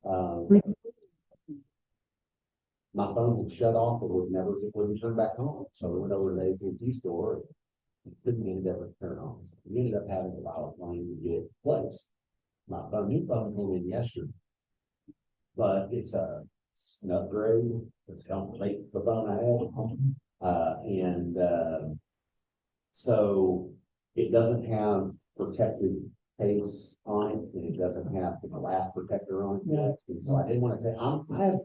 Um, my phone would shut off, but wouldn't turn back on. So we went over to the AT&T store. And couldn't get it ever turn on. So we ended up having to buy a plane to get it replaced. My new phone came in yesterday, but it's an upgrade. It's complete the phone I had, so it doesn't have protective case on it, and it doesn't have the glass protector on it yet. And so I didn't want to take. I have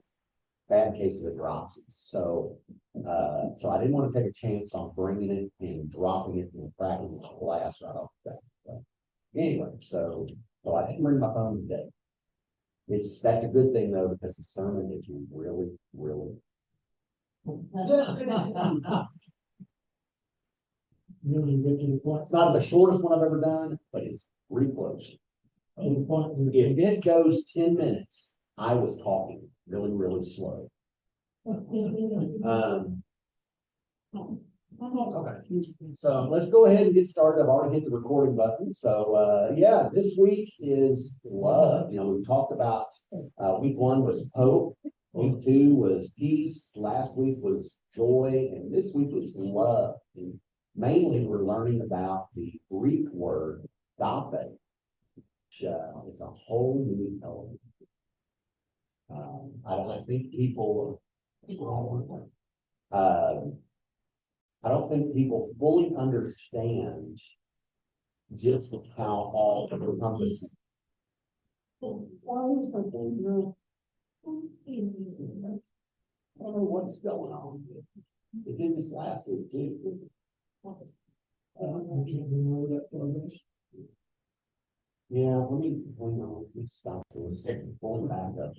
bad cases of dropsies, so I didn't want to take a chance on bringing it and dropping it and cracking the glass right off the bat. Anyway, so I didn't bring my phone today. That's a good thing though, because the sermon is really, really. Really get to the point. It's not the shortest one I've ever done, but it's pretty close. If it goes 10 minutes, I was talking really, really slow. Okay, so let's go ahead and get started. I've already hit the recording button. So yeah, this week is love. We talked about week 1 was hope, week 2 was peace, last week was joy, and this week is love. And mainly we're learning about the Greek word agape, which is a whole new element. I think I don't think people fully understand just how all encompassing. Why is the thing? I don't know what's going on. It did this last week, too. Yeah, let me stop for a second, pull it back up.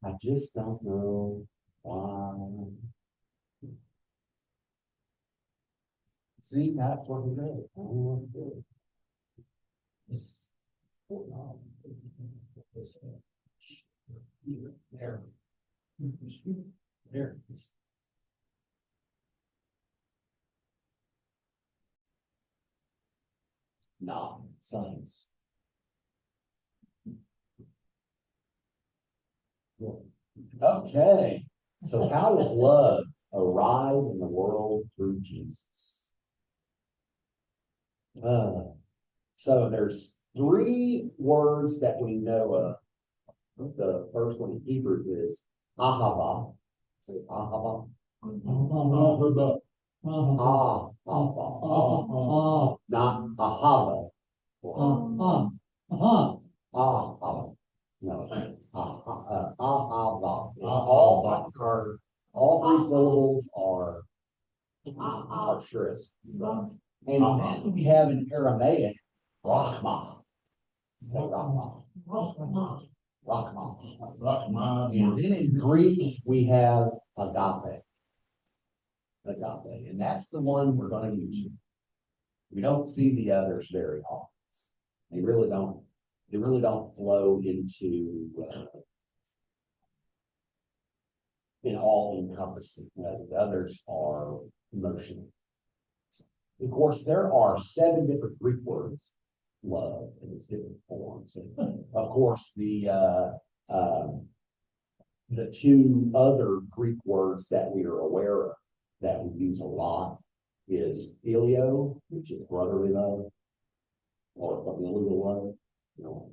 I just don't know why. See, that's what we do. I don't know what to do. There. Science. Okay, so how does love arrive in the world through Jesus? So there's 3 words that we know of. The first one in Hebrew is ahava. Say ahava. Ahava. Not ahava. Ahava. No. Ahava. All 3 syllables are surest. And then we have in Aramaic Rachma. And then in Greek we have agape. And that's the one we're going to use. We don't see the others very often. They really don't flow into all encompassing. The others are emotional. Of course, there are 7 different Greek words, love, in its different forms. And of course, the 2 other Greek words that we are aware of that we use a lot is phileo, which is brotherly love, or familial love.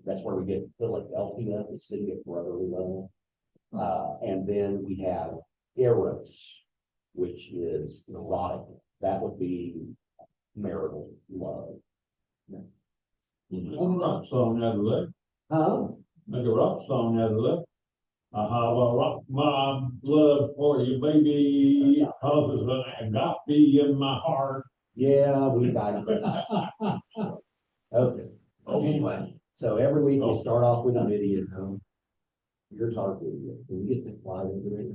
That's where we get Philadelphia, the city of brotherly love. And then we have eros, which is erotic. That would be marital love. Make a rock song out of it. Huh? Make a rock song out of it. I have a rock my love for you, baby. Cause there's an agape in my heart. Yeah, we got it. Okay. Anyway, so every week we start off with a video. Yours are video. Can we get the slide into it?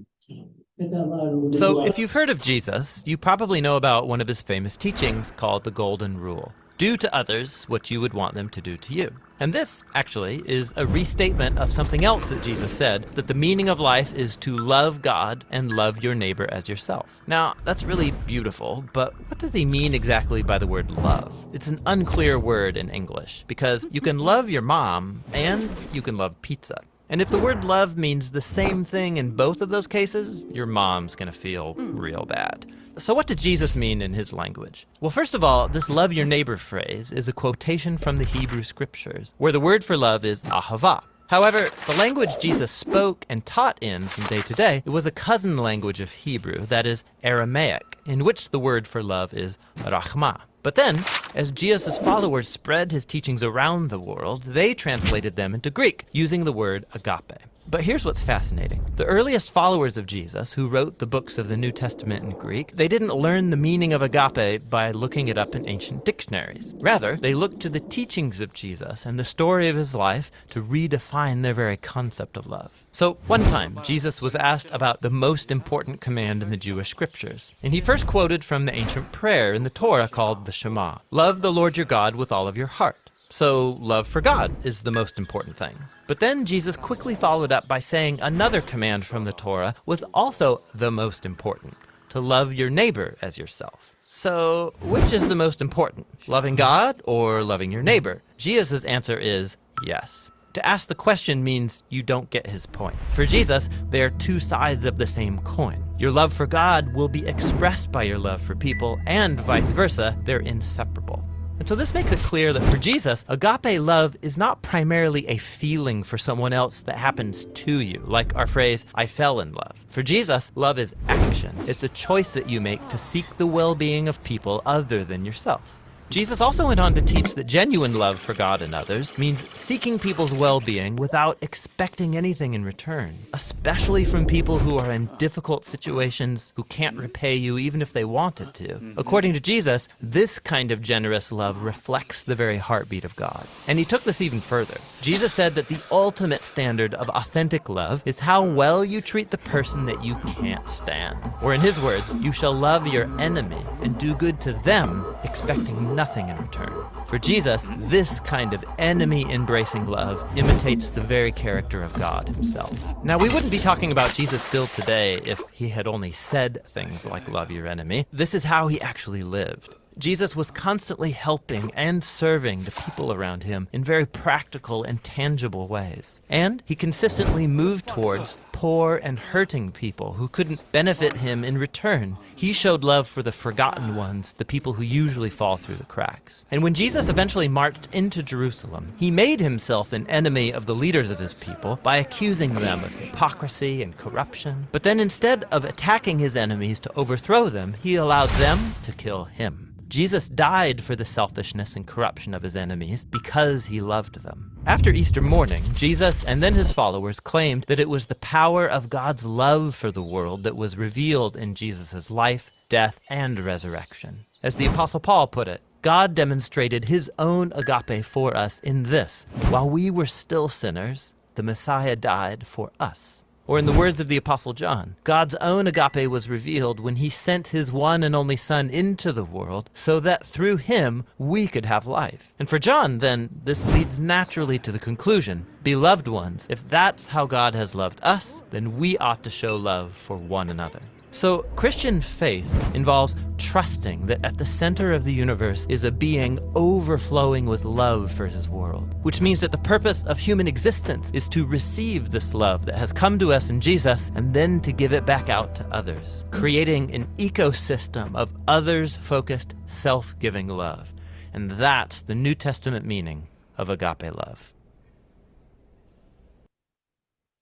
So if you've heard of Jesus, you probably know about one of his famous teachings called the Golden Rule. do to others what you would want them to do to you. And this, actually, is a restatement of something else that Jesus said, that the meaning of life is to love God and love your neighbor as yourself. Now, that's really beautiful, but what does he mean exactly by the word love? It's an unclear word in English, because you can love your mom and you can love pizza. And if the word love means the same thing in both of those cases, your mom's gonna feel real bad. So what did Jesus mean in his language? Well, first of all, this love your neighbor phrase is a quotation from the Hebrew scriptures, where the word for love is ahava. However, the language Jesus spoke and taught in from day to day, it was a cousin language of Hebrew, that is Aramaic, in which the word for love is rachma. But then, as Jesus' followers spread his teachings around the world, they translated them into Greek, using the word agape. But here's what's fascinating. The earliest followers of Jesus, who wrote the books of the New Testament in Greek, they didn't learn the meaning of agape by looking it up in ancient dictionaries. Rather, they looked to the teachings of Jesus and the story of his life to redefine their very concept of love. So one time, Jesus was asked about the most important command in the Jewish scriptures. And he first quoted from the ancient prayer in the Torah called the Shema. Love the Lord your God with all of your heart. So love for God is the most important thing. But then Jesus quickly followed up by saying another command from the Torah was also the most important, to love your neighbor as yourself. So which is the most important, loving God or loving your neighbor? Jesus' answer is yes. To ask the question means you don't get his point. For Jesus, they are two sides of the same coin. Your love for God will be expressed by your love for people, and vice versa, they're inseparable. And so this makes it clear that for Jesus, agape love is not primarily a feeling for someone else that happens to you, like our phrase, I fell in love. For Jesus, love is action. It's a choice that you make to seek the well-being of people other than yourself. Jesus also went on to teach that genuine love for God and others means seeking people's well-being without expecting anything in return, especially from people who are in difficult situations, who can't repay you even if they wanted to. According to Jesus, this kind of generous love reflects the very heartbeat of God. And he took this even further. Jesus said that the ultimate standard of authentic love is how well you treat the person that you can't stand. Or in his words, you shall love your enemy and do good to them, expecting nothing in return. For Jesus, this kind of enemy-embracing love imitates the very character of God himself. Now, we wouldn't be talking about Jesus still today if he had only said things like love your enemy. This is how he actually lived. Jesus was constantly helping and serving the people around him in very practical and tangible ways. And he consistently moved towards poor and hurting people who couldn't benefit him in return. He showed love for the forgotten ones, the people who usually fall through the cracks. And when Jesus eventually marched into Jerusalem, he made himself an enemy of the leaders of his people by accusing them of hypocrisy and corruption. But then instead of attacking his enemies to overthrow them, he allowed them to kill him. Jesus died for the selfishness and corruption of his enemies because he loved them. After Easter morning, Jesus and then his followers claimed that it was the power of God's love for the world that was revealed in Jesus' life, death, and resurrection. As the Apostle Paul put it, God demonstrated his own agape for us in this: while we were still sinners, the Messiah died for us. Or in the words of the Apostle John, God's own agape was revealed when he sent his one and only Son into the world so that through him we could have life. And for John, then, this leads naturally to the conclusion, beloved ones, if that's how God has loved us, then we ought to show love for one another. So Christian faith involves trusting that at the center of the universe is a being overflowing with love for his world, which means that the purpose of human existence is to receive this love that has come to us in Jesus and then to give it back out to others, creating an ecosystem of others-focused, self-giving love. And that's the New Testament meaning of agape love.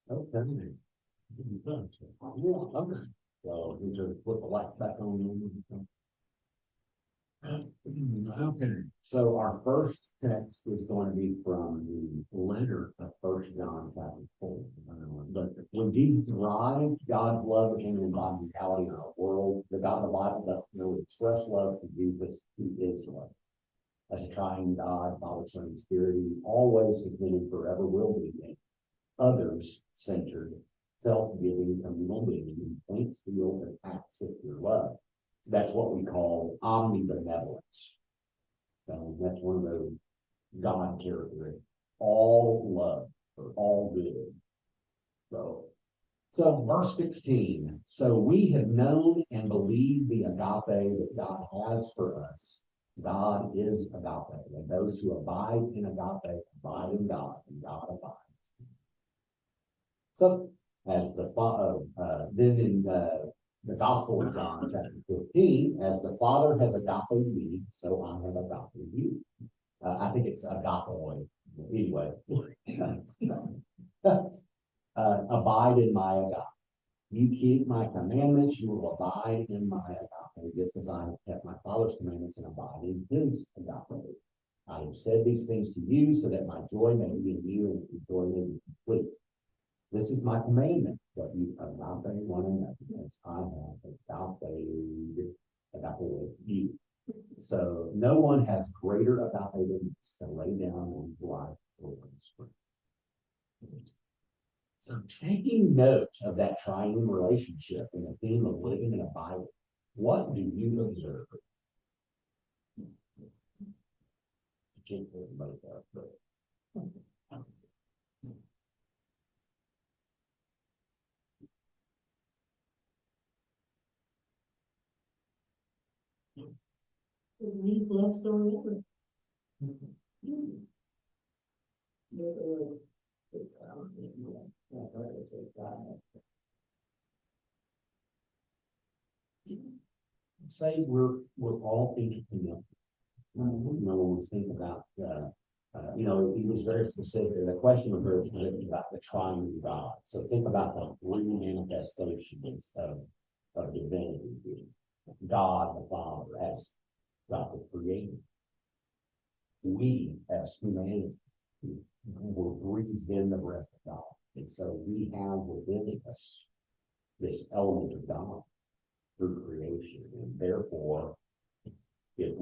Okay. Yeah, okay. So we just put the light back on. Okay, so our first text is going to be from the letter of 1 John chapter 4. But when Jesus arrived, God's love became an embodied reality in our world. The God of the Bible doesn't know express love to Jesus, who is love. As a triune God, Father, Son, and Spirit, he always has been and forever will be others-centered, self-giving, communal being who thinks, feels, and acts with your love. That's what we call omnibenevolence. That's one of those God characteristics. All love, or all good. So verse 16, so we have known and believed the agape that God has for us. God is agape, and those who abide in agape abide in God, and God abides. So, as then in the Gospel of John, chapter 15, as the Father has agape me, so I have agape you. I think it's agape. Anyway, abide in my agape. You keep my commandments, you will abide in my agape, just as I have kept my Father's commandments and abide in his agape. I have said these things to you so that my joy may be in you and your joy may be complete. This is my commandment, that you agape one another as I have agape with you. So no one has greater agape than this, to lay down one's life for one's friend. So taking note of that triune relationship and the theme of living in a Bible, what do you observe? I can't put everybody up, but The neat love story ever. say we're all interconnected. When we think about, he was very specific. The question was very specific about the triune God. So think about the three manifestations of divinity. God the Father as God the Creator. We as humanity were breathed in the breath of God. And so we have within us this element of God through creation. And therefore, if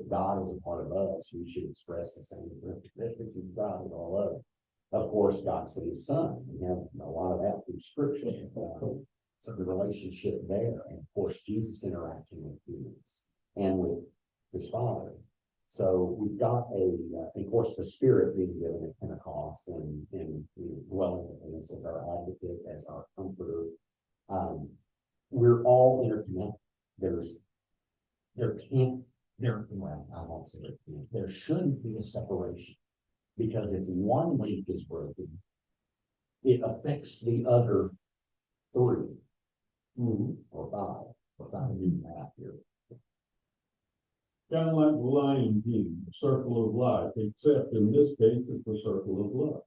God is a part of us, we should express the same characteristics of God in all of it. Of course, God sent his son. We have a lot of that through scripture. So the relationship there, and of course, Jesus interacting with humans and with his Father. So we've got of course, the Spirit being given at Pentecost and dwelling within us as our advocate, as our comforter. We're all interconnected. There shouldn't be a separation, because if one link is broken, it affects the other three or five. We're trying to do math here. Kind of like the Lion King, the circle of life, except in this case, it's the circle of love.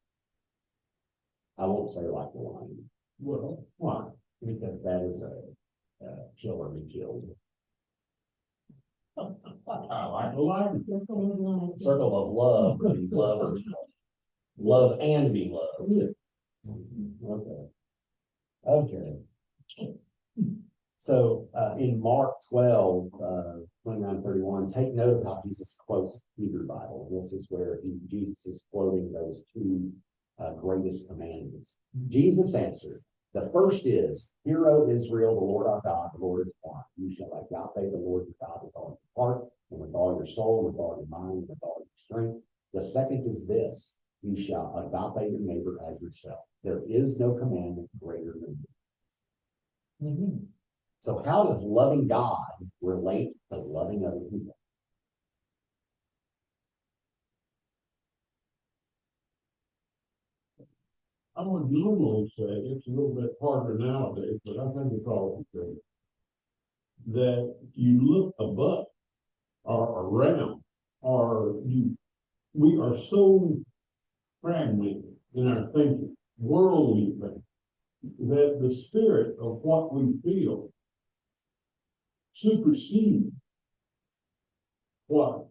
I won't say like the lion. Well, why? Because that is a kill or be killed. I like the lion. Circle of love would be love or love and be loved. Okay. So in Mark 12, 29-31, take note of how Jesus quotes Hebrew Bible. This is where Jesus is quoting those two greatest commandments. Jesus answered, the first is, hear, O Israel, the Lord our God, the Lord is one. You shall agape the Lord your God with all your heart, and with all your soul, with all your mind, and with all your strength. The second is this, you shall agape your neighbor as yourself. There is no commandment greater than this. So how does loving God relate to loving other people? I would normally say, it's a little bit harder nowadays, but I think it's all true, that you look above or around, we are so fragmented in our thinking, worldly thinking, that the spirit of what we feel supersedes what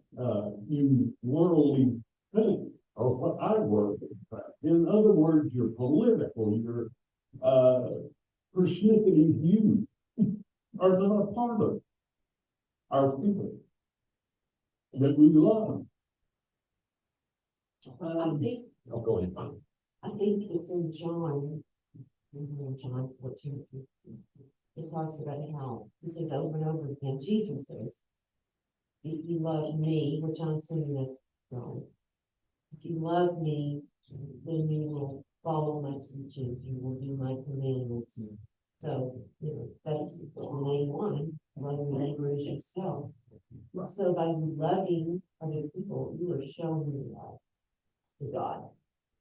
you worldly think, or what I worldly think. In other words, your political, your persnickety views are not a part of our people that we love. Go ahead. I think it's in John 14. It talks about how he says over and over again, Jesus says, if you love me, which I'm assuming that's right. If you love me, then you will follow my teachings, you will do my commandments. So, that's the main one, love your neighbor as yourself. So by loving other people, you are showing your love to God.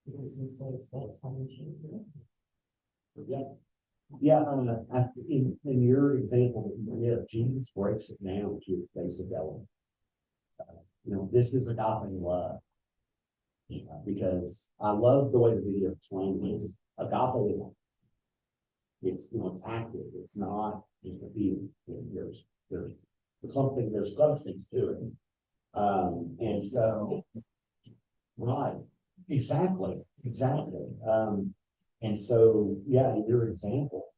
Because he says that's how you should do it. Yeah. Yeah, in your example, yeah, Jesus breaks it down to its basic element. This is agape love. Because I love the way the video explained this. Agape is, it's active. It's not just a feeling. There's something, there's substance to it. And so, right, exactly. And so, yeah, in your example,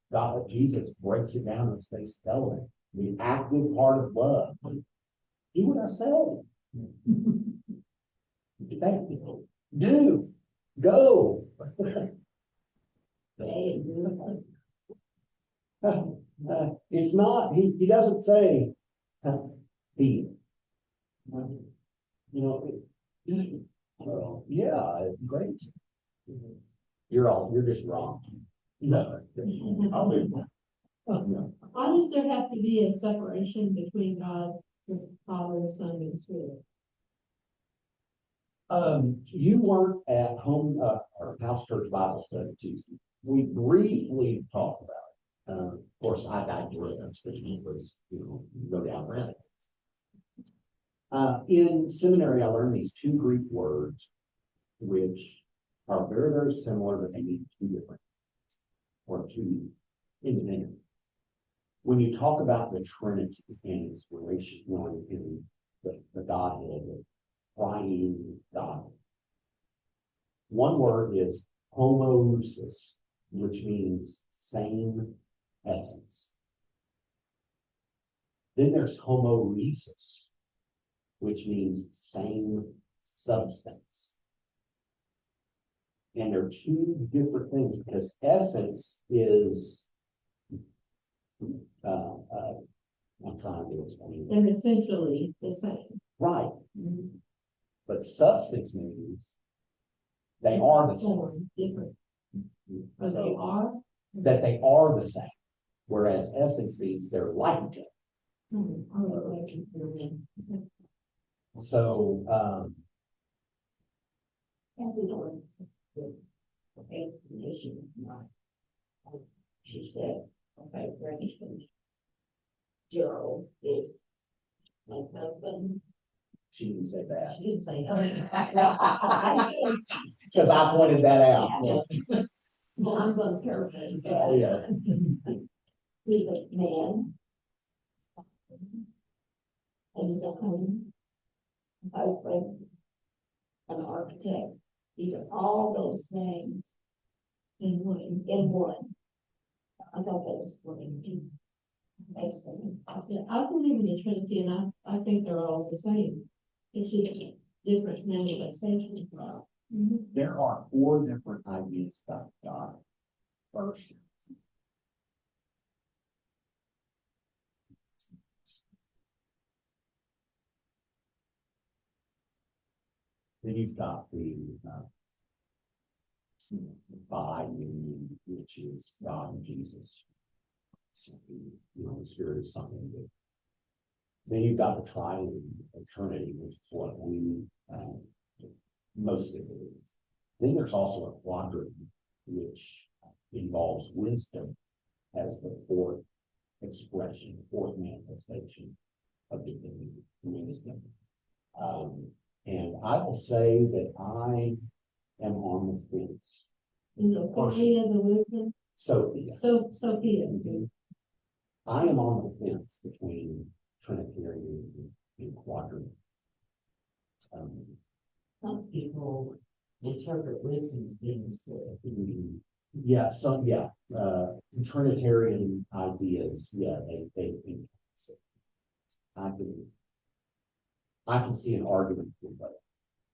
Jesus breaks it down to its basic element. The active part of love. Do what I say. Do, go. It's not, he doesn't say, be. Yeah, great. You're just wrong. No. Why does there have to be a separation between God, the Father, the Son, and the Spirit? You weren't at home, or house church Bible study Tuesday. We briefly talked about it. Of course, I digressed, because, go down rabbit holes. In seminary, I learned these two Greek words, which are very, very similar, but they mean two different, or two independent. When you talk about the Trinity and its relation, in the Godhead, the triune God, one word is homoousis, which means same essence. Then there's homoousis, which means same substance. And they're two different things, because essence is, I'm trying to explain. They're essentially the same. Right. But substance means they are the same. Form, different. But they are. That they are the same. Whereas essence means they're like it. So, She said, okay, Granny, Gerald is my husband. she didn't say that. She didn't say that. Because I pointed that out. Well, I'm gonna paraphrase that. Oh, yeah. He's a man. A son. A husband. An architect. These are all those things in one. I thought that was what basically. I said, I believe in the Trinity, and I think they're all the same. It's just different manifestations. There are 4 different ideas about God. First, then you've got the bi-union, which is God and Jesus. So, the Spirit is something that. Then you've got the triune, the Trinity, which is what we mostly believe. Then there's also a quadrant, which involves wisdom as the 4th expression, 4th manifestation of divinity, wisdom. And I will say that I am on the fence. Is it Sophia the wisdom? Sophia. Sophia. I am on the fence between Trinitarian and quadrant. Some people interpret wisdom as being split. Yeah, Trinitarian ideas, yeah, they I can see an argument for both.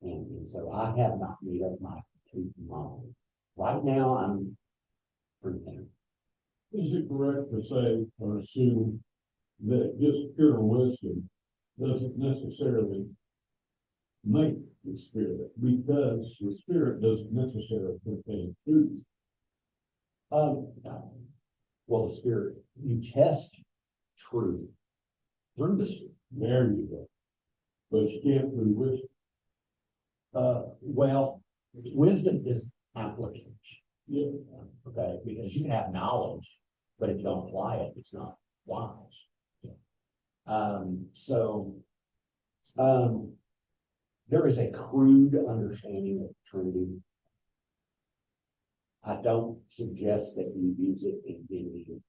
And so I have not made up my complete mind. Right now, I'm pretty thin. Is it correct to say or assume that just pure wisdom doesn't necessarily make the Spirit, because the Spirit doesn't necessarily contain truth. Well, the Spirit, you test truth through the Spirit. There you go. But you can't through wisdom. Well, wisdom is application, Yeah. okay, because you can have knowledge, but if you don't apply it, it's not wise. So, there is a crude understanding of the Trinity. I don't suggest that you use it in any,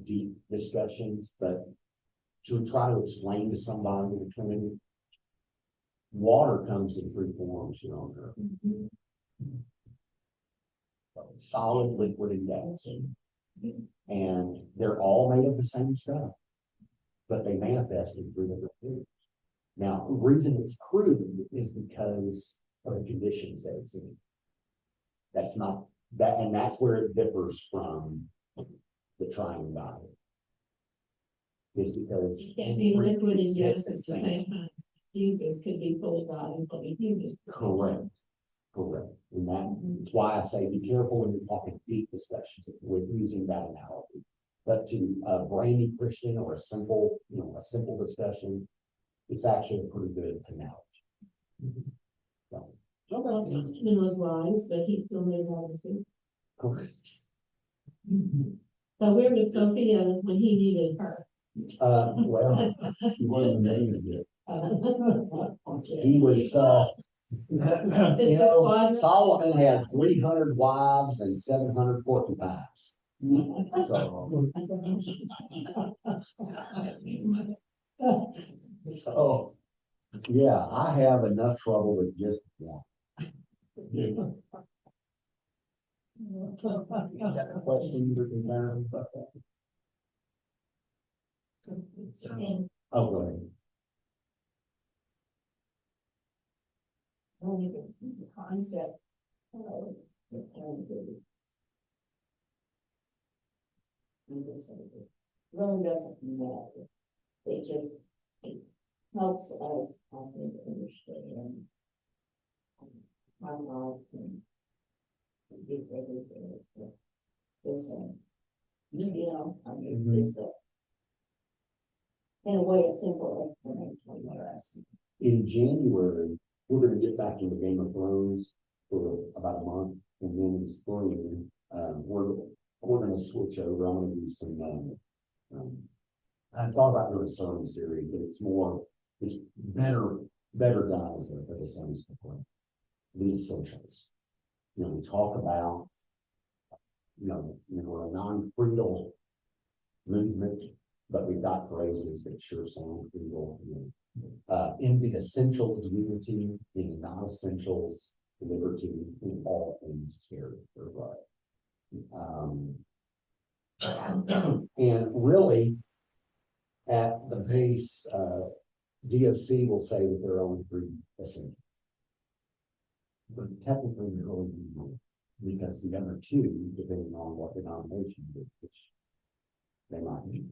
deep discussions, but to try to explain to somebody the Trinity, water comes in three forms, you know, solid, liquid, and gas. And they're all made of the same stuff, but they manifest in three different things. Now, the reason it's crude is because of the conditions that it's in. That's not, that, and that's where it differs from the triune God. Is because. It can't be liquid and gas exist at the same time. Jesus could be full God and fully human. Correct, correct. And that's why I say be careful when you're talking deep discussions with using that analogy. But to a brainy Christian or a simple discussion, it's actually a pretty good analogy. So, Well, Solomon was wise, but he still made wise. correct. So where was Sophia when he needed her? Well, She wasn't married yet. he was, you know, Solomon had 300 wives and 700 porcupines. So, yeah, I have enough trouble with just one. Yeah. Got a question or concern about that? Oh, go ahead. Only the concept of really doesn't matter. It just, it helps us, I think, understand how God can do everything. The same. You know, I mean, just in a way, a simple explanation of what I see. In January, we're gonna get back into Game of Thrones for about a month, and then in spring, we're gonna switch over. I'm gonna do some, I thought about doing a sermon series, but it's better done as a sermon series. The essentials. You know, we talk about, we're a non-creedal movement, but we've got phrases that sure sound creedal. In the essentials, unity; in the non-essentials, liberty; in all things, charity or right. And really, at the base, DOC will say that there are only three essentials. But technically, there are only one, because the other two, depending on what denomination it is, which they might be.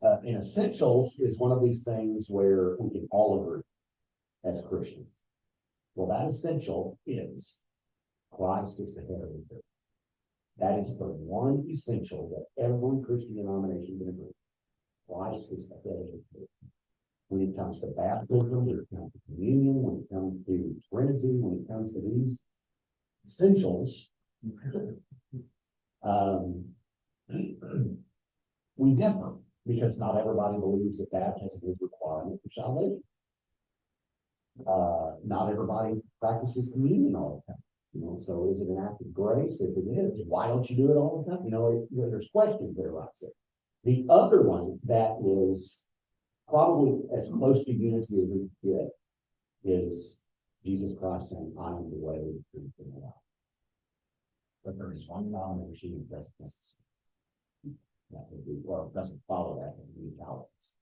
And essentials is one of these things where we can all agree as Christians. Well, that essential is Christ is the head of the church. That is the one essential that every Christian denomination can agree. Christ is the head of the church. When it comes to baptism, when it comes to communion, when it comes to Trinity, when it comes to these essentials, we differ, because not everybody believes that baptism is a requirement for salvation. Not everybody practices communion all the time. So is it an act of grace? If it is, why don't you do it all the time? There's questions there, like I said. The other one that is probably as close to unity as we get is Jesus Christ saying, "I am the way, the truth, and the life." But there is one denomination that doesn't necessarily. That would be, well, it doesn't follow that in the Calvinists.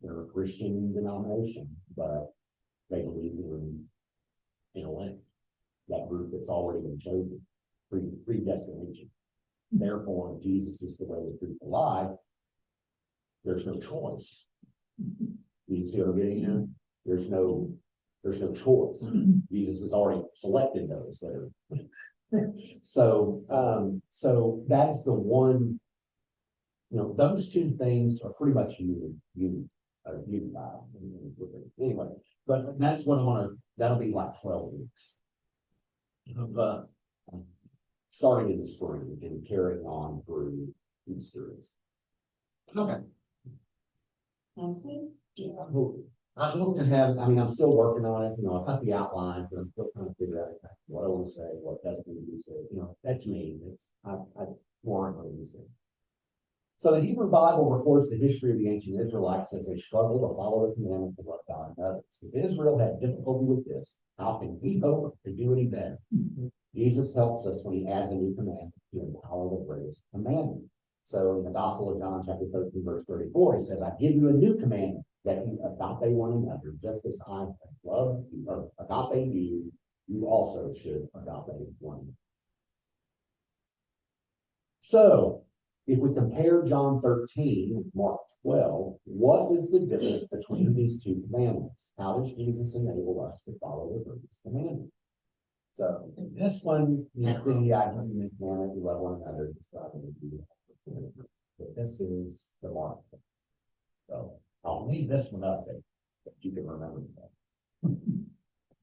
They're a Christian denomination, but they believe in a link. That group that's already been chosen, predestination. Therefore, Jesus is the way, the truth, the life. There's no choice. You see what I'm getting at? There's no choice. Jesus has already selected those that are. So that is the one, those two things are pretty much unified. Anyway, but that's what that'll be like 12 weeks. But starting in the spring and carrying on through Easter. Okay. Sounds good. Yeah, I hope to have, I'm still working on it, I cut the outline, but I'm still trying to figure out exactly what I want to say, what doesn't need to be said, that's me, I want to say. So the Hebrew Bible records the history of the ancient Israelites as they struggled to follow the commandments of love God and others. If Israel had difficulty with this, how can we hope to do any better? Jesus helps us when he adds a new commandment to empower the greatest commandment. So in the Gospel of John, chapter 13, verse 34, he says, I give you a new commandment, that you agape one another, just as I have loved you, or agape you, you also should agape one another. So, if we compare John 13 with Mark 12, what is the difference between these two commandments? How does Jesus enable us to follow the greatest commandment? So, in this one, I have you love one another, just like you. But this is the Mark. So, I'll leave this one up there, if you can remember that.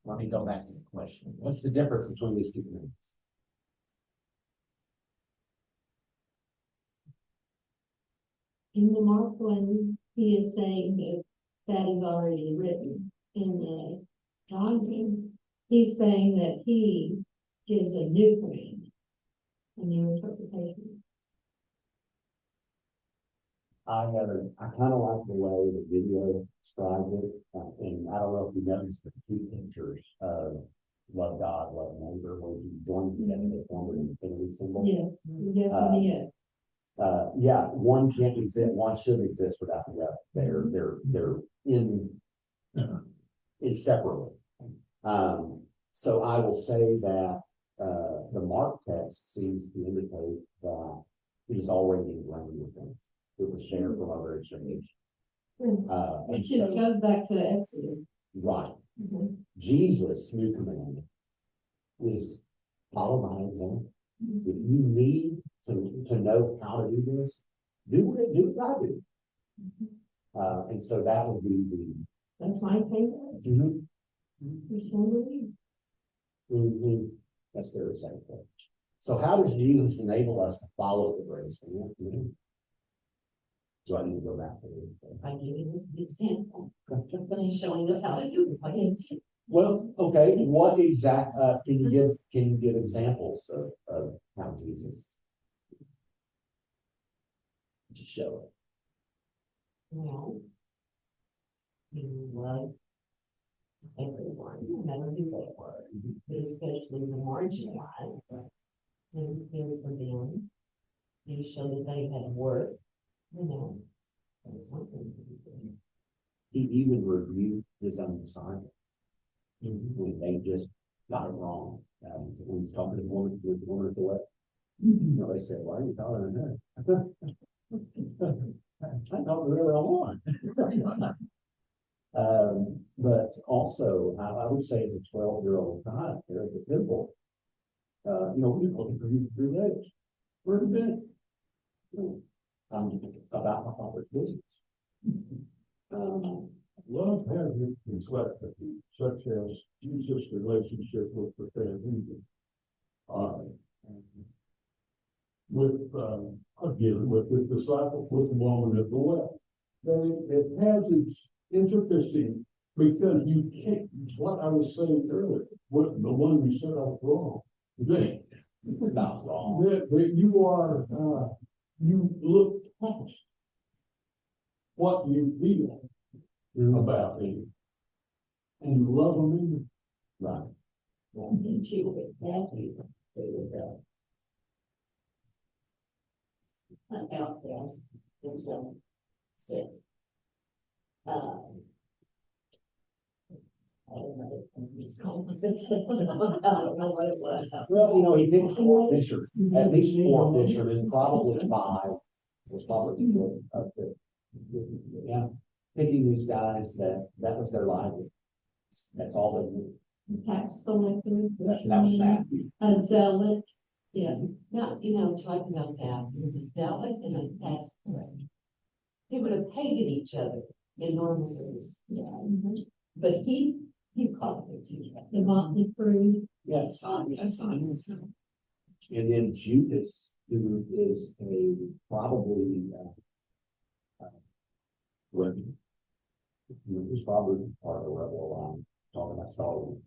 Let me go back to the question. What's the difference between these two commandments? In the Mark one, he is saying that is already written. In the John one, he's saying that he gives a new command, a new interpretation. I kind of like the way the video described it, and I don't know if you noticed the two pictures of love God, love neighbor, where you join together to form an infinity symbol. Yes, yes, and yes. Yeah, one can't exist, one shouldn't exist without the other. They're inseparable. So I will say that the Mark text seems to indicate that it is already ingrained with us. It was shared from other exchange. It just goes back to the Exodus. Right. Mhm. Jesus' new commandment is follow my example. If you need to know how to do this, do what I do. And so that would be That's my favorite. For some reason. That's their same thing. So how does Jesus enable us to follow the grace? Do I need to go back to it? By giving this example, and showing us how to do it. Well, okay, what exact, can you give examples of how Jesus to show it? Well, you love everyone, no matter who they were, but especially the marginalized. And care for them. You show that they had work, that's one thing to be doing. He even reviewed his own disciples when they just got it wrong. When he's talking to the woman at the well, they said, "Why are you calling her that?" I don't really want. But also, I would say as a 12-year-old child there at the temple, we're looking for you for 3 days. Where have you been? About my father's business. Love has its complexity, such as Jesus' relationship with the Sanhedrin. With his disciples, with the woman at the well. It has its intricacy because you can't, what I was saying earlier, what the one who said I was wrong. Not wrong. That you are, you look past what you feel about him and you love him. Right. And she would have you. They would go. Out there in some sense. I don't know. It's complicated. I don't know what it was. Well, he did 4 fishermen, at least 4 fishermen, probably 5 was probably good. Yeah. picking these guys that was their livelihood. That's all they knew. Tax collector. That was Matthew. A zealot, yeah. Now, talking about that, it was a zealot and a tax collector. They would have hated each other in normal service, but he caught it too. The Motley Crew. Yes, Simon. And then Judas, who is probably rebel. Who's probably part of the rebel talking about Star Wars.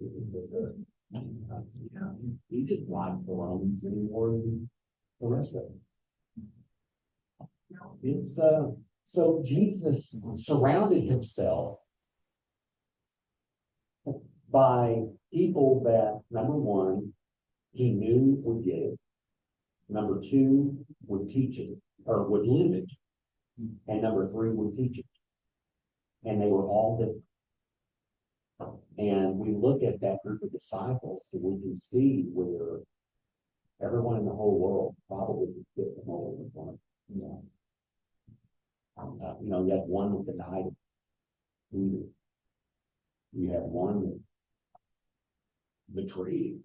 He didn't like the Romans anymore than the rest of them. It's so Jesus surrounded himself by people that, number one, he knew would get it. Number two, would teach it or would live it. And number three, would teach it. And they were all different. And we look at that group of disciples and we can see where everyone in the whole world probably would fit the mold of one. You had one with the night. You had one that betrayed.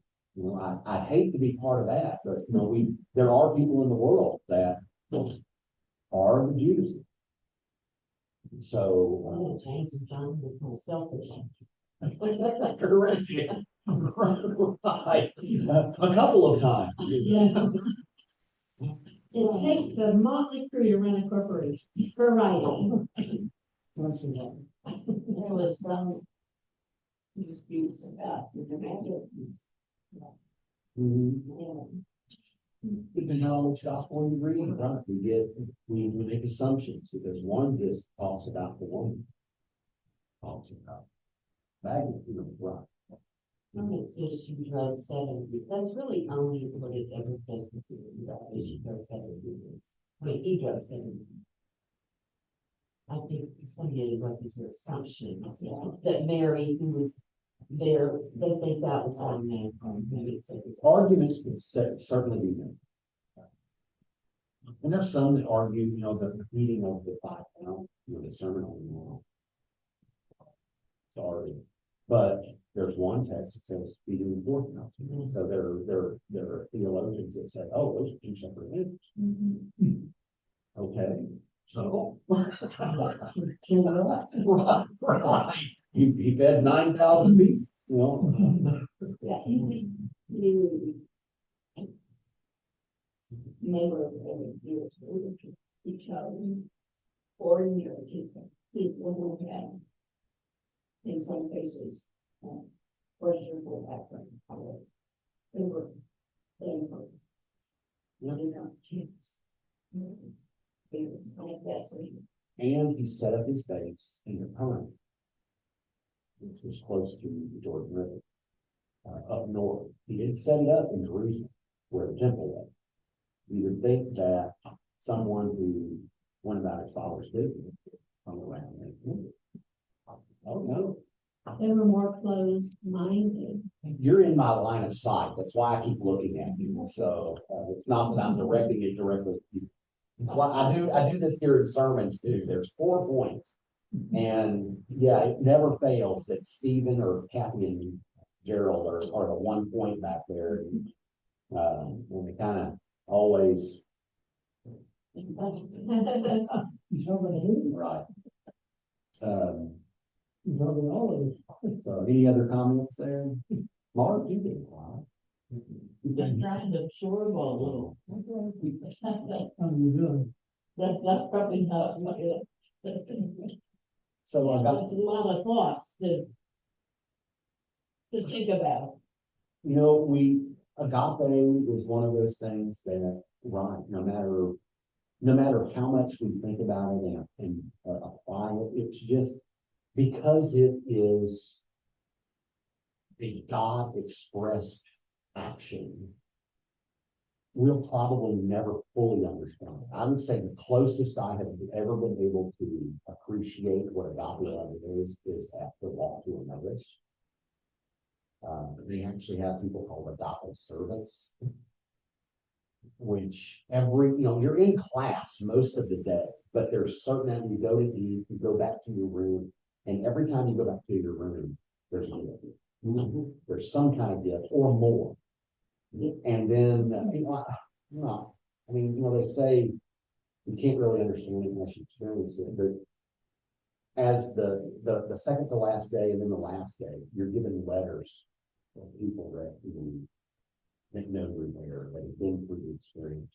I hate to be part of that, but there are people in the world that are the Judas. So James and John were kind of selfish. correct. Right. A couple of times. Yeah. It takes a Motley Crew to run a corporation, for writing. There was some disputes about the Americans. Depending on which gospel you read, right? We make assumptions because one just talks about the woman. Talks about magnitude, right? I think it says she drove 7. That's really only what it ever says in the she drove 7 years. I mean, he drove 7. I think somebody wrote this assumption that Mary, who was there, they think that was her name. Maybe it says Arguments can certainly be made. And there's some that argue, the reading of the 5 pounds, the sermon on the Mount. Sorry. But there's one text that says feeding the 4 pounds. So there are theologians that say, oh, those are 2 separate things. Okay. So right. He fed 9,000 people, Yeah, you never really deals with each other. Ordinary people who had, in some cases, questionable background. They were, Jews. They were like that. and he set up his base in Capernaum, which was close to the Jordan River, up north. He didn't set it up in Jerusalem, where the temple was. You would think that someone who went about his father's business from around there. Oh no. They were more closed-minded. You're in my line of sight. That's why I keep looking at you. So it's not that I'm directing it directly. It's like I do this here in sermons too. There's 4 points. And yeah, it never fails that Stephen or Kathy and Gerald are the 1 point back there. And they kind of always right. So any other comments there? Mark, you did quiet. I'm trying to absorb all of them. That's probably not. So I got, There's a lot of thoughts to think about. agape is one of those things that, right, no matter how much we think about it and apply it, it's just because it is the God expressed action, we'll probably never fully understand it. I would say the closest I have ever been able to appreciate what agape love is at the Walk to Emmaus. They actually have people called agape servants. which you're in class most of the day, but there's certain, you go to eat, you go back to your room, and every time you go back to your room, there's a gift. There's some kind of gift or more. And then, they say you can't really understand it unless you experience it, but as the second to last day and then the last day, you're given letters from people that know you're there, that have been through the experience.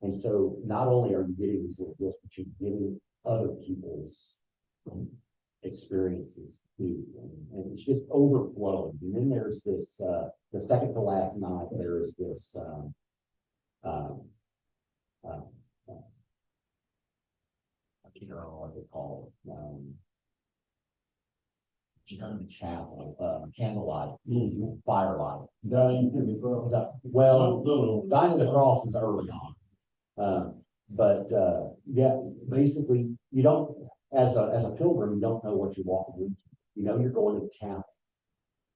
And so not only are you getting these little gifts, but you're getting other people's experiences too. And it's just overflowing. And then there's this, the second to last night, there is this, I can't remember what they call it. The chapel, candlelight, firelight. Dying to the cross. Well, dying to the cross is early on. Yeah, basically, you don't, as a pilgrim, you don't know what you're walking into. You know you're going to the chapel.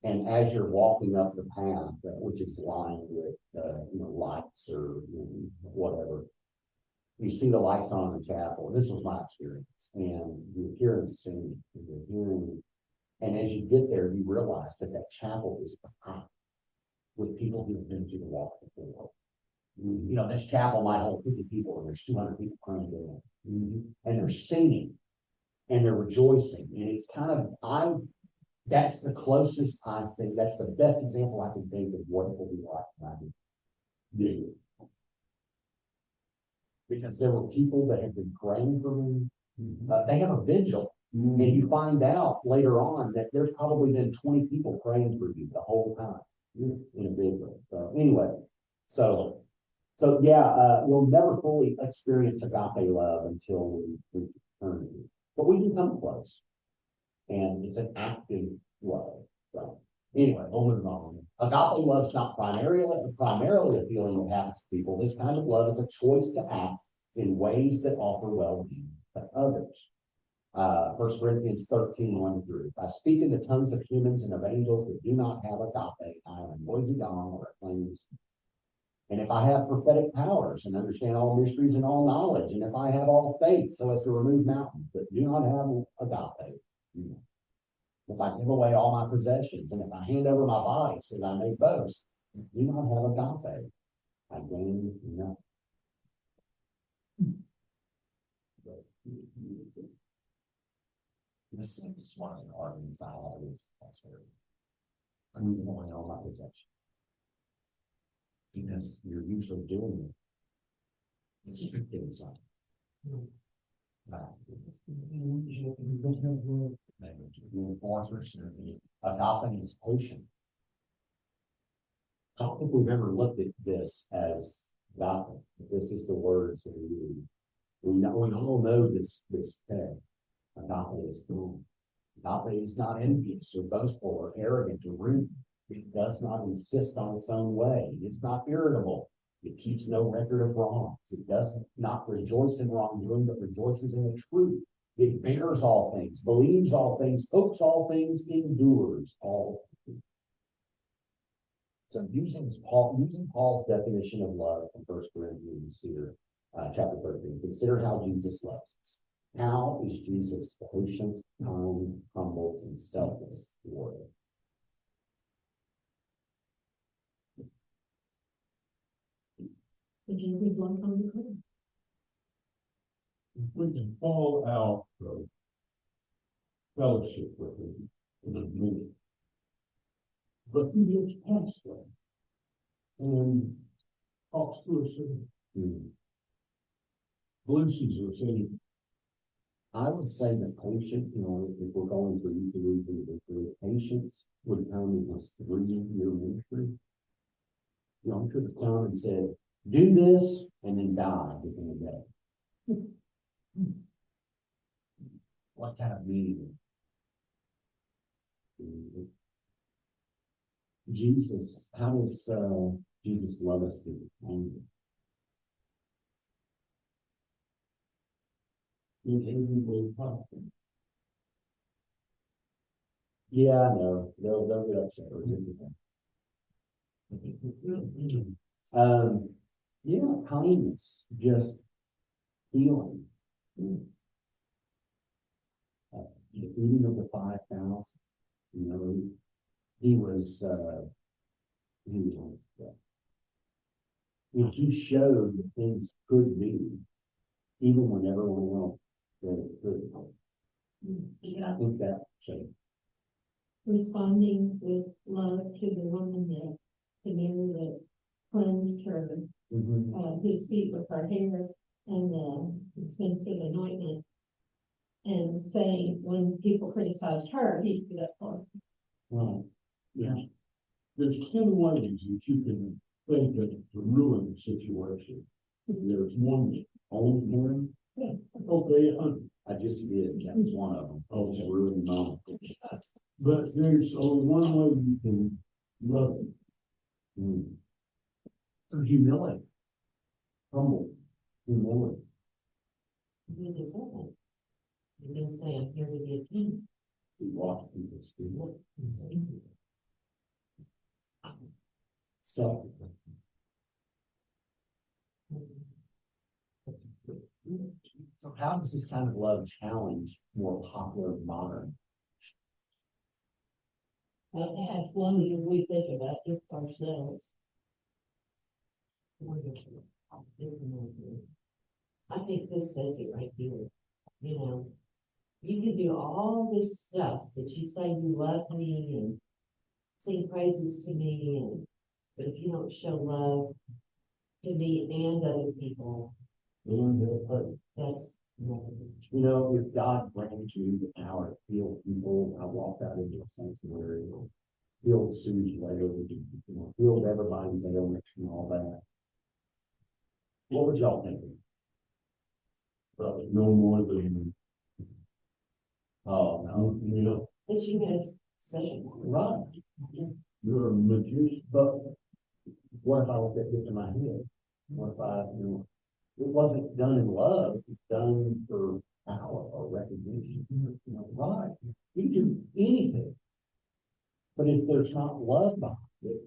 And as you're walking up the path, which is lined with, lights or whatever, you see the lights on in the chapel. This was my experience. And you're hearing singing, and you're hearing, and as you get there, you realize that chapel is packed with people who have been through the walk before. This chapel might hold 50 people, and there's 200 people praying there. And they're singing, and they're rejoicing. And it's kind of, that's the closest I think, that's the best example I can think of what it will be like when I do. Because there were people that had been praying for me. They have a vigil. And you find out later on that there's probably been 20 people praying for you the whole time in a vigil. So anyway, we'll never fully experience agape love until we return. But we can come close. And it's an active love. So anyway, moving on. Agape love's not primarily a feeling that happens to people. This kind of love is a choice to act in ways that offer well-being to others. 1 Corinthians 13:1-3. I speak in the tongues of humans and of angels that do not have agape. I am a noisy gong or a clanging cymbal. And if I have prophetic powers and understand all mysteries and all knowledge, and if I have all faith so as to remove mountains, but do not have agape, if I give away all my possessions, and if I hand over my body so that I may boast, do not have agape, I gain nothing. This is one of the arguments I always answer. I'm giving away all my possessions. Because you're usually doing it. Expecting something. Agape is patient. I don't think we've ever looked at this as agape. This is the words that we use. We all know this text. Agape is calm. Agape is not envious or boastful or arrogant or rude. It does not insist on its own way. It's not irritable. It keeps no record of wrongs. It does not rejoice in wrongdoing, but rejoices in the truth. It bears all things, believes all things, hopes all things, endures all things. So using Paul's definition of love from 1 Corinthians here, chapter 13, consider how Jesus loves us. How is Jesus patient, kind, humble, and selfless toward us? Did you read one from the Quran? We can fall out of fellowship with him in a minute. But he gets past that and talks to us and blesses us. And I would say that patient, if we're going to use the patience would come in this 3-year ministry. He could have come and said, do this, and then die within a day. What kind of meaning? Jesus, how does Jesus love us through anger? in every way possible. Yeah, I know. They'll get upset. Yeah, kindness, just healing. The feeding of the 5,000, you know, he was, he showed that things could be, even when everyone else said it couldn't. I think that showed. Responding with love to the woman that, the man that cleansed her, his feet with her hair and the expensive anointment. And saying when people criticized her, he stood up for them. Well, yeah. There's 10 ways that you can think of to ruin the situation. There's one, own him. Yeah. Okay, I just did, that was one of them. Oh. Just ruined the moment. but there's only one way you can love him. Mm. Through humility. Humble, humility. You deserve it. You didn't say, I'm here to be a king. We walk people's feet. You say, So, so how does this kind of love challenge more popular modern? As long as we think about it ourselves. I think this says it right here, you know, you can do all this stuff that you say you love me and sing praises to me and, but if you don't show love to me and other people, that's nothing. You know, if God grants you the power to heal people, I walked out into a sanctuary, healed Sue's leg, healed everybody's ailments and all that. What would y'all think? Probably no more than, Oh, no. you know, But you had a special. Right. you're a magician. But what if I let that get to my head? What if it wasn't done in love, it's done for power or recognition, right? You can do anything. But if there's not love behind it,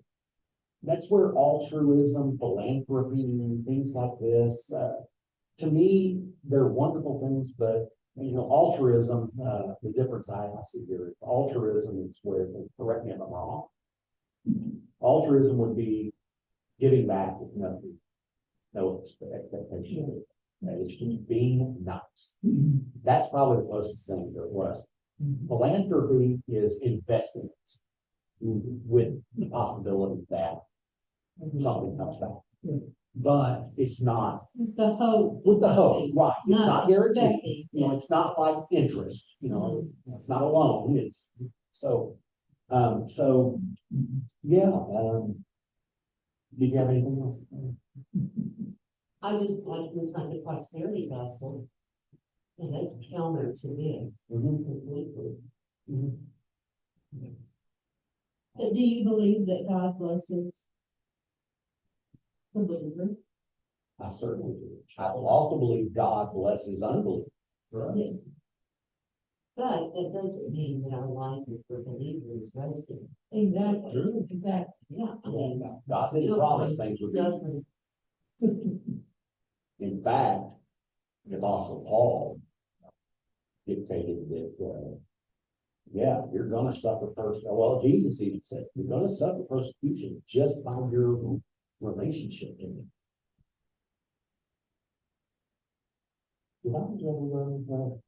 that's where altruism, philanthropy, and things like this, to me, they're wonderful things, but altruism, the difference I see here is altruism is where, correct me if I'm wrong. Altruism would be giving back with nothing, no expectation. It's just being nice. That's probably the closest thing there was. Philanthropy is investing with the possibility that something comes back. But it's not The hope. with the hope, right? It's not guaranteed. expecting. It's not like interest, it's not a loan. It's so, yeah. Did you have anything else? I just like it's not the prosperity gospel. And that's counter to this completely. But do you believe that God blesses the believer? I certainly do. I also believe God blesses unbelief. Yeah. But that doesn't mean that our life is for believers racing. Exactly, exactly, yeah. I mean, God didn't promise things would be. doesn't- In fact, the Apostle Paul dictated that, you're gonna suffer persecution. Well, Jesus even said, you're gonna suffer persecution just by your relationship in him. Did I ever learn that?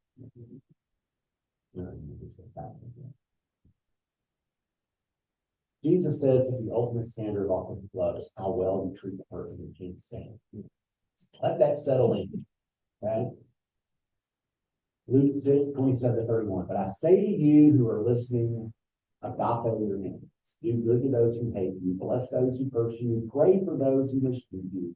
No, you just went back again. Jesus says that the ultimate standard of authentic love is how well you treat the person you can't stand. Let that settle in, okay? Luke 6:27-31. But I say to you who are listening, agape your enemies. Do good to those who hate you. Bless those who curse you. Pray for those who mistreat you.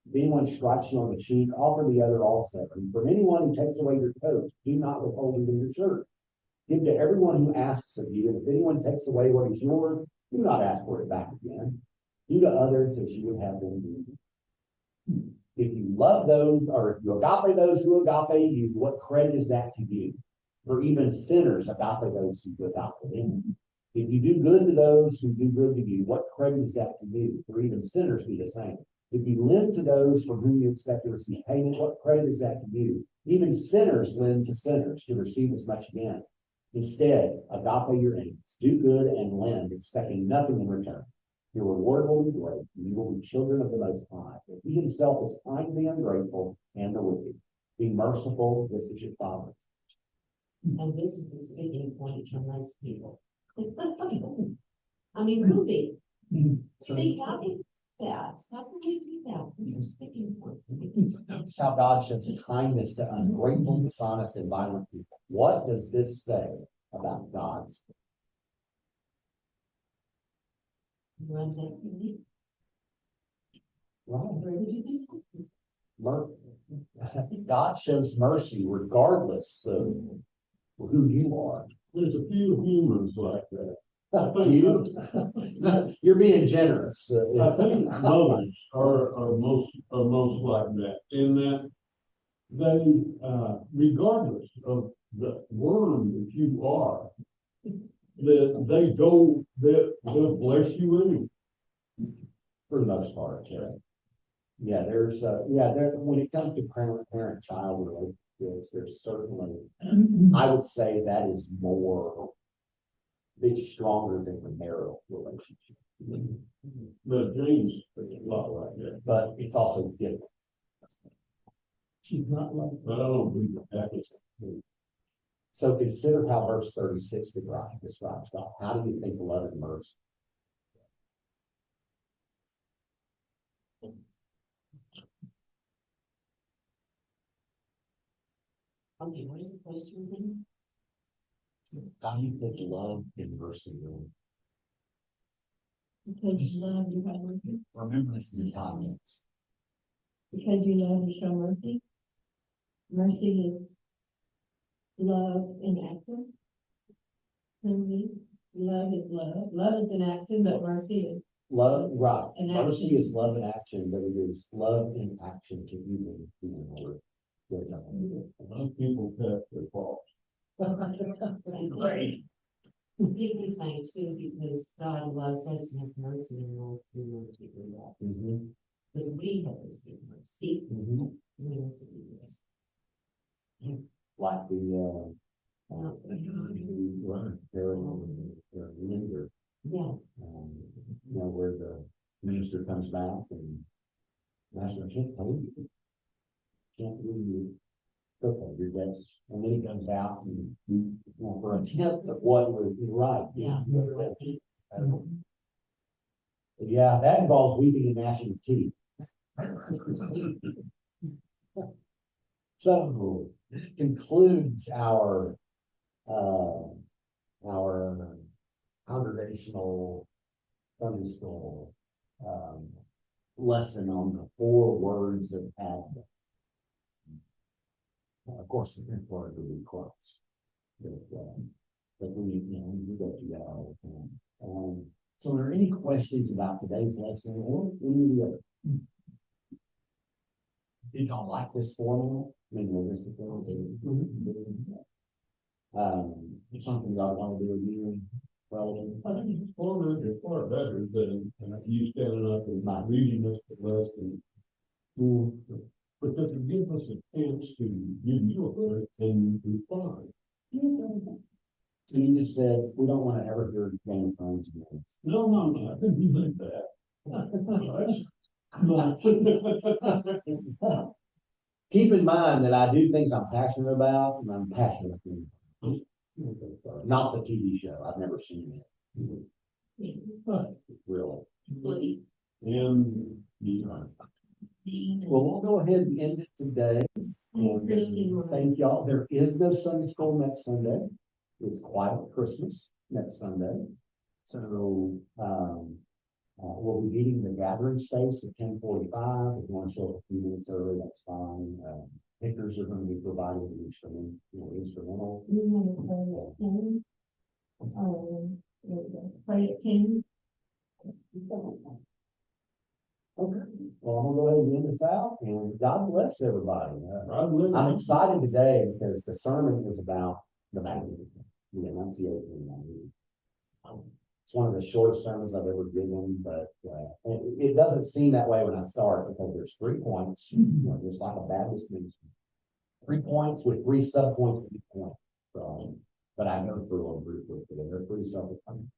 If anyone strikes you on the cheek, offer the other also. And from anyone who takes away your coat, do not withhold even your shirt. Give to everyone who asks of you. And if anyone takes away what is yours, do not ask for it back again. Do to others as you would have them do. If you love those, or if you agape those who agape you, what credit is that to you? For even sinners agape those who agape them. If you do good to those who do good to you, what credit is that to you? For even sinners do the same. If you lend to those from whom you expect to receive payment, what credit is that to you? Even sinners lend to sinners to receive as much again. Instead, agape your enemies, do good and lend, expecting nothing in return. Your reward will be great, and you will be children of the Most High. For he himself is kind to the ungrateful and the wicked. Be merciful, just as your Father. And this is the sticking point for most people. I mean, really, think, how can that, how can we do that? This is a sticking point. Notice how God shows kindness to ungrateful, dishonest, and violent people. What does this say about God's? Runs after me. Right. Where did you see? God shows mercy regardless of who you are. There's a few humans like that. You're being generous. I think mothers are most like that, in that they, regardless of the worm that you are, that they'll bless you anyway. For the most part, yeah. Yeah, there, when it comes to parent-child relationships, there's certainly, I would say that is more, it's stronger than the marital relationship. But James is a lot like that. But it's also different. She's not like, but I don't believe that. So consider how verse 36 describes God. How do you think love and mercy? Okay, what is the question again? How do you think love and mercy are? Because you love, you have mercy. Remember, this is in context. Because you love, you show mercy. Mercy is love in action. Love is love. Love is in action, but mercy is. Love, right. In Mercy action. is love in action, but it is love in action to human word. Most people pass their faults. Right. People saying too, because God loves us and has mercy and loves through mercy through that. Mhm, Because we have received mercy, mhm. we have to do this. Like remember, Yeah, where the minister comes back and Master, I can't believe you. Can't believe you. Okay, your best. And then he comes out and, for a tenth of what was right. Yeah. Yeah, that involves weeping and gnashing of teeth. So concludes our congregational Sunday school lesson on the 4 words of Advent. Of course, the 5th word will be Christ. But we go through that all the time. So are there any questions about today's lesson or any of the other? Did y'all like this format? I mean, this before? Something y'all want to do again? Well, I think it's far better than you standing up and reading us the lesson. Because it gives us a chance to give you a break and respond. So you just said, we don't want to ever hear Game of Thrones again. No, I think you meant that. Keep in mind that I do things I'm passionate about, and I'm passionate about. Not the TV show. I've never seen it. Really. And Well, we'll go ahead and end it today. And thank y'all. There is no Sunday school next Sunday. It's quiet Christmas next Sunday. So we'll be meeting in the gathering space at 10:45. If you want to show up a few minutes early, that's fine. Pictures are going to be provided with instrumental. You want to play at 10? Play at 10? Okay. Well, I'm gonna go ahead and end this out, and God bless everybody. I'm excited today because the sermon is about the Magnificat, the Annunciation. It's one of the shortest sermons I've ever given, but, it doesn't seem that way when I start, because there's 3 points, just like a Baptist ministry. 3 points with 3 subpoints to each point. So, but I go through them briefly, but they're pretty self-explanatory.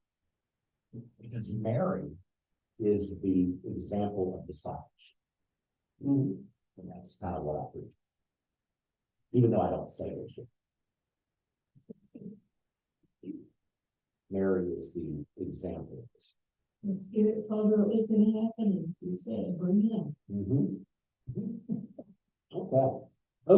Because Mary is the example of discipleship. And that's kind of what I preach. Even though I don't say it. Mary is the example of this. The Spirit told her it was gonna happen, and she said, bring him.